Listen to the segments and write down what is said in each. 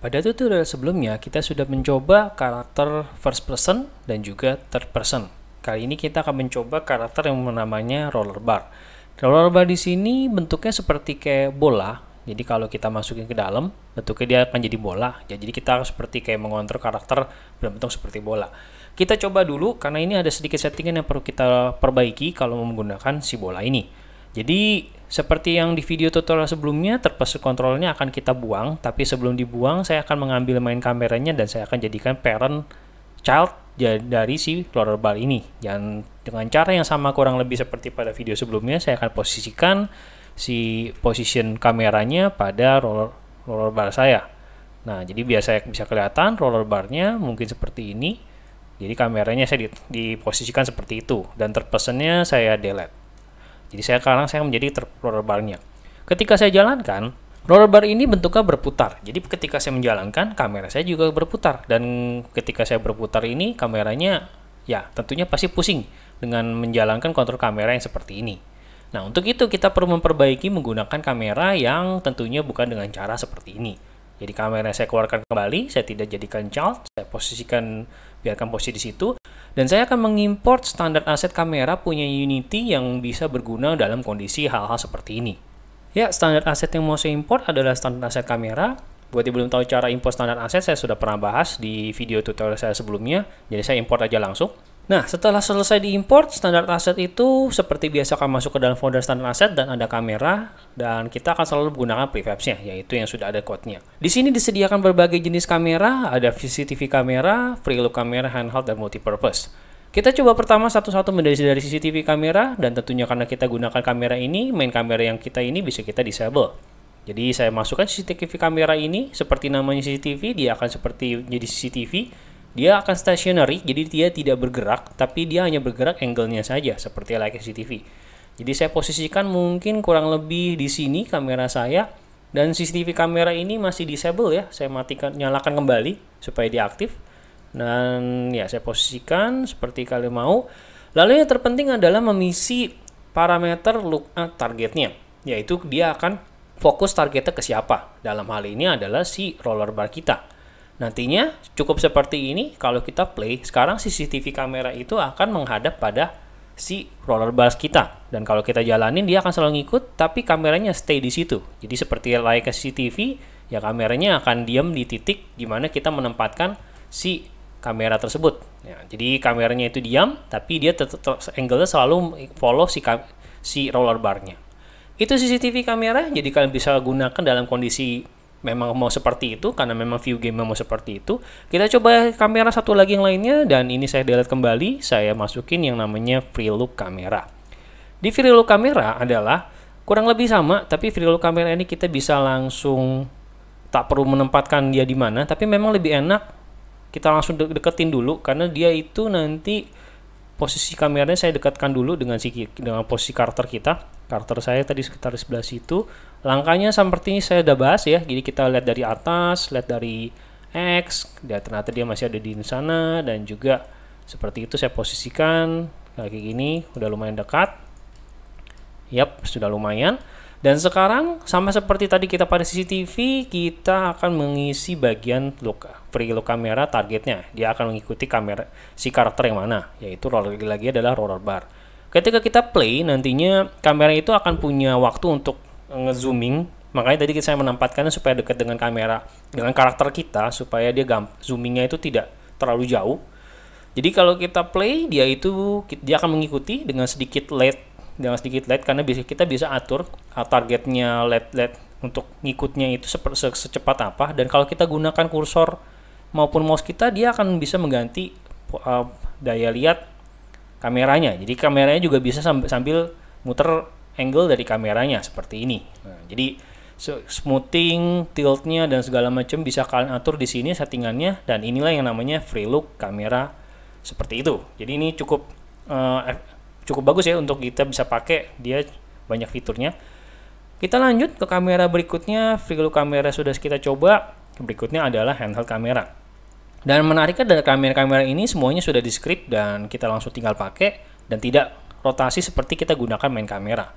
Pada tutorial sebelumnya, kita sudah mencoba karakter first person dan juga third person. Kali ini kita akan mencoba karakter yang namanya roller bar. Roller bar di sini bentuknya seperti kayak bola. Jadi kalau kita masukin ke dalam, bentuknya dia akan jadi bola. Jadi kita seperti kayak mengontrol karakter berbentuk seperti bola. Kita coba dulu karena ini ada sedikit settingan yang perlu kita perbaiki kalau menggunakan si bola ini. Jadi seperti yang di video tutorial sebelumnya, third person controlnya akan kita buang, tapi sebelum dibuang saya akan mengambil main kameranya dan saya akan jadikan parent child dari si roller bar ini. Dan dengan cara yang sama kurang lebih seperti pada video sebelumnya, saya akan posisikan si position kameranya pada roller bar saya. Nah, jadi biasa bisa kelihatan roller barnya mungkin seperti ini. Jadi kameranya saya diposisikan seperti itu dan third personnya saya delete. Jadi sekarang saya menjadi roller barnya. Ketika saya jalankan, roller bar ini bentuknya berputar. Jadi ketika saya menjalankan, kamera saya juga berputar. Dan ketika saya berputar ini, kameranya ya tentunya pasti pusing dengan menjalankan kontrol kamera yang seperti ini. Nah, untuk itu kita perlu memperbaiki menggunakan kamera yang tentunya bukan dengan cara seperti ini. Jadi kamera saya keluarkan kembali, saya tidak jadikan child, saya posisikan, biarkan posisi di situ. Dan saya akan mengimport standar aset kamera punya Unity yang bisa berguna dalam kondisi hal-hal seperti ini. Ya, standar aset yang mau saya import adalah standar aset kamera. Buat yang belum tahu cara import standar aset, saya sudah pernah bahas di video tutorial saya sebelumnya. Jadi saya import aja langsung. Nah, setelah selesai diimport, standar aset itu seperti biasa akan masuk ke dalam folder standar aset dan ada kamera, dan kita akan selalu menggunakan prefabs-nya, yaitu yang sudah ada code-nya. Di sini disediakan berbagai jenis kamera, ada CCTV kamera, free look kamera, handheld, dan multipurpose. Kita coba pertama satu-satu dari CCTV kamera, dan tentunya karena kita gunakan kamera ini, main kamera yang kita ini bisa kita disable. Jadi saya masukkan CCTV kamera ini, seperti namanya CCTV, dia akan seperti jadi CCTV. Dia akan stationary, jadi dia tidak bergerak, tapi dia hanya bergerak angle-nya saja, seperti layaknya CCTV. Jadi saya posisikan mungkin kurang lebih di sini kamera saya, dan CCTV kamera ini masih disable ya, saya matikan, nyalakan kembali supaya dia aktif. Dan ya saya posisikan seperti kalian mau. Lalu yang terpenting adalah memisi parameter lookup targetnya, yaitu dia akan fokus targetnya ke siapa. Dalam hal ini adalah si roller bar kita. Nantinya cukup seperti ini, kalau kita play, sekarang CCTV kamera itu akan menghadap pada si roller bar kita. Dan kalau kita jalanin, dia akan selalu ngikut, tapi kameranya stay di situ. Jadi seperti layaknya CCTV, ya kameranya akan diam di titik di mana kita menempatkan si kamera tersebut. Ya, jadi kameranya itu diam, tapi dia tetap angle-nya selalu follow si roller barnya. Itu CCTV kamera, jadi kalian bisa gunakan dalam kondisi memang mau seperti itu, karena memang view game mau seperti itu. Kita coba kamera satu lagi yang lainnya, dan ini saya delete kembali, saya masukin yang namanya free look kamera. Di free look kamera adalah kurang lebih sama, tapi free look kamera ini kita bisa langsung tak perlu menempatkan dia di mana, tapi memang lebih enak kita langsung deketin dulu, karena dia itu nanti posisi kameranya saya dekatkan dulu dengan posisi karakter kita. Karakter saya tadi sekitar di sebelah situ. Langkahnya seperti ini saya udah bahas ya. Jadi kita lihat dari atas, lihat dari X, dan ternyata dia masih ada di sana, dan juga seperti itu saya posisikan kayak gini, udah lumayan dekat. Yap, sudah lumayan. Dan sekarang sama seperti tadi kita pada CCTV, kita akan mengisi bagian free look kamera targetnya. Dia akan mengikuti kamera si karakter yang mana, yaitu lagi adalah roller bar. Ketika kita play, nantinya kamera itu akan punya waktu untuk nge-zooming. Makanya tadi saya menempatkannya supaya dekat dengan kamera, dengan karakter kita, supaya dia zoomingnya itu tidak terlalu jauh. Jadi kalau kita play, dia akan mengikuti dengan sedikit LED, karena kita bisa atur targetnya LED untuk ngikutnya itu secepat apa. Dan kalau kita gunakan kursor maupun mouse kita, dia akan bisa mengganti daya lihat kameranya. Jadi kameranya juga bisa sambil muter angle dari kameranya seperti ini. Nah, jadi smoothing, tiltnya dan segala macam bisa kalian atur di sini settingannya, dan inilah yang namanya free look kamera seperti itu. Jadi ini cukup bagus ya untuk kita bisa pakai, dia banyak fiturnya. Kita lanjut ke kamera berikutnya. Free look kamera sudah kita coba. Berikutnya adalah handheld kamera. Dan menariknya dari kamera-kamera ini semuanya sudah di script dan kita langsung tinggal pakai, dan tidak rotasi seperti kita gunakan main kamera.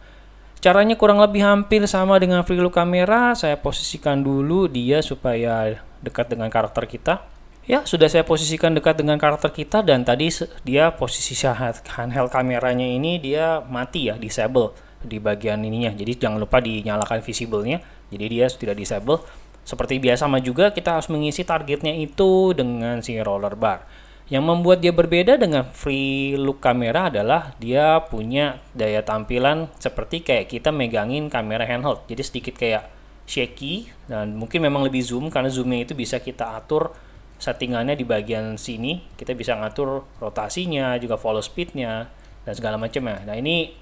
Caranya kurang lebih hampir sama dengan free look kamera. Saya posisikan dulu dia supaya dekat dengan karakter kita. Ya, sudah saya posisikan dekat dengan karakter kita, dan tadi dia posisi handheld kameranya ini dia mati ya, disable di bagian ininya. Jadi jangan lupa dinyalakan visible-nya. Jadi dia tidak disable. Seperti biasa sama juga kita harus mengisi targetnya itu dengan si roller bar. Yang membuat dia berbeda dengan free look kamera adalah dia punya daya tampilan seperti kayak kita megangin kamera handheld. Jadi sedikit kayak shaky, dan mungkin memang lebih zoom karena zoomnya itu bisa kita atur settingannya di bagian sini. Kita bisa ngatur rotasinya, juga follow speednya, dan segala macamnya. Nah ini,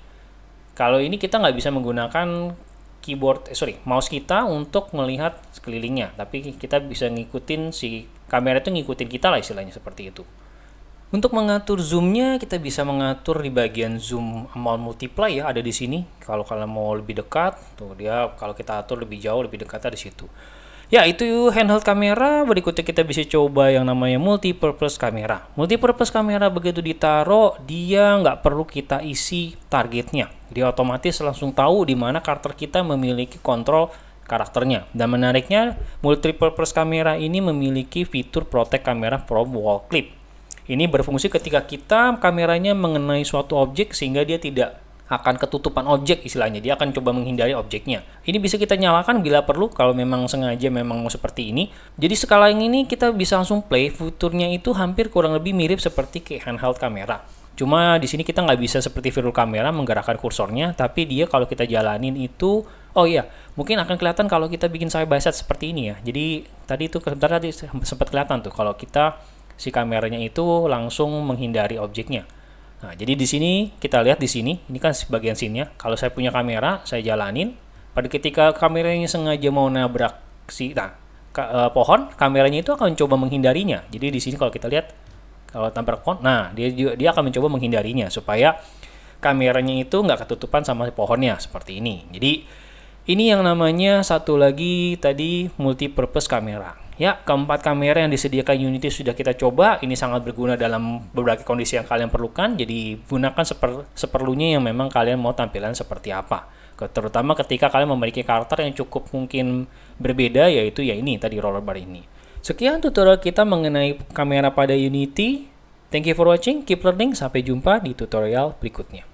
kalau ini kita nggak bisa menggunakan mouse kita untuk melihat sekelilingnya, tapi kita bisa ngikutin si kamera itu, ngikutin kita lah istilahnya seperti itu. Untuk mengatur zoomnya, kita bisa mengatur di bagian zoom amount multiply ya, ada di sini. Kalau kalian mau lebih dekat, tuh dia kalau kita atur lebih jauh, lebih dekat ada di situ. Ya, itu handheld kamera. Berikutnya kita bisa coba yang namanya multi-purpose kamera. Multi-purpose kamera begitu ditaruh, dia nggak perlu kita isi targetnya. Dia otomatis langsung tahu di mana karakter kita memiliki kontrol karakternya. Dan menariknya, multi-purpose kamera ini memiliki fitur protect kamera from wall clip. Ini berfungsi ketika kita kameranya mengenai suatu objek sehingga dia tidak akan ketutupan objek istilahnya, dia akan coba menghindari objeknya. Ini bisa kita nyalakan bila perlu kalau memang sengaja memang mau seperti ini. Jadi skala yang ini kita bisa langsung play, fiturnya itu hampir kurang lebih mirip seperti kayak handheld kamera. Cuma di sini kita nggak bisa seperti virtual kamera menggerakkan kursornya, tapi dia kalau kita jalanin itu, oh iya, mungkin akan kelihatan kalau kita bikin side by side seperti ini ya. Jadi tadi itu tadi sempat kelihatan tuh kalau kita si kameranya itu langsung menghindari objeknya. Nah, jadi di sini kita lihat di sini, ini kan bagian scene-nya. Kalau saya punya kamera, saya jalanin. Pada ketika kameranya sengaja mau nabrak pohon, kameranya itu akan coba menghindarinya. Jadi di sini kalau kita lihat, kalau nabrak pohon, nah dia akan mencoba menghindarinya supaya kameranya itu nggak ketutupan sama pohonnya seperti ini. Jadi ini yang namanya satu lagi tadi multi-purpose kamera. Ya, keempat kamera yang disediakan Unity sudah kita coba. Ini sangat berguna dalam berbagai kondisi yang kalian perlukan. Jadi gunakan seperlunya yang memang kalian mau tampilan seperti apa. Terutama ketika kalian memiliki karakter yang cukup mungkin berbeda, yaitu ya ini tadi roller bar ini. Sekian tutorial kita mengenai kamera pada Unity. Thank you for watching, keep learning, sampai jumpa di tutorial berikutnya.